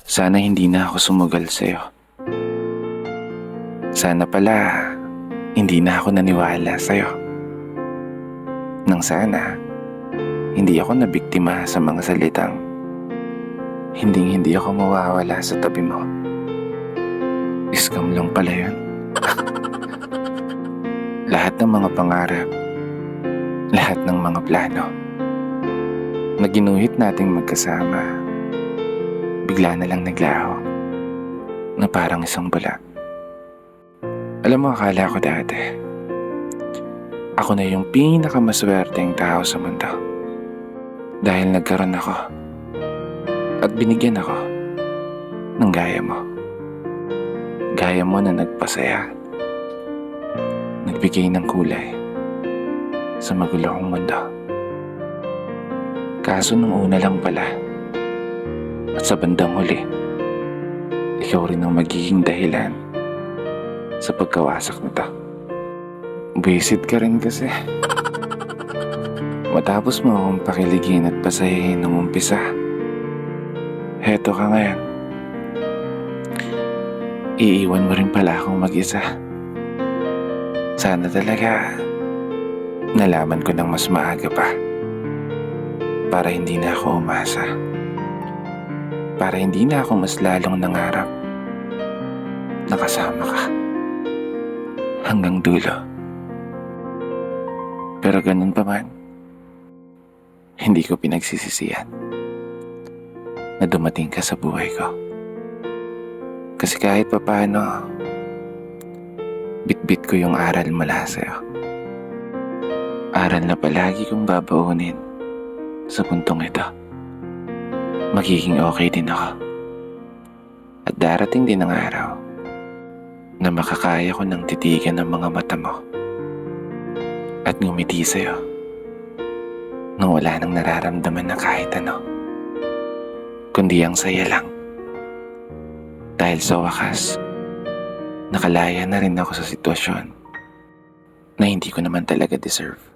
Sana hindi na ako sumugal sa'yo. Sana pala hindi na ako naniwala sa'yo. Nang sana hindi ako nabiktima sa mga salitang hindi ako mawawala sa tabi mo. Scam lang pala yun. Lahat ng mga pangarap, lahat ng mga plano na ginuhit nating magkasama, bigla na lang naglaho na parang isang bula. Alam mo, akala ko dati ako na yung pinakamaswerteng tao sa mundo dahil nagkaroon ako at binigyan ako ng gaya mo. Gaya mo na nagpasaya, nagbigay ng kulay sa magulo kong mundo. Kaso nung una lang pala at sa bandang huli, ikaw rin ang magiging dahilan sa pagkawasak nito. Buwisit ka rin kasi. Matapos mo akong pakiligin at pasayahin nung umpisa, heto ka ngayon. Iiwan mo rin pala akong mag-isa. Sana talaga nalaman ko ng mas maaga pa para hindi na ako umasa. Para hindi na ako mas lalong nangarap na kasama ka hanggang dulo. Pero ganun pa man, hindi ko pinagsisisihan na dumating ka sa buhay ko. Kasi kahit papaano, bitbit ko yung aral mula sa'yo. Aral na palagi kong babaunin sa puntong ito. Magiging okay din ako. At darating din ang araw na makakaya ko ng titigan ng mga mata mo at ngumiti sa'yo nang wala nang nararamdaman na kahit ano, kundi ang saya lang. Dahil sa wakas, nakalaya na rin ako sa sitwasyon na hindi ko naman talaga deserve.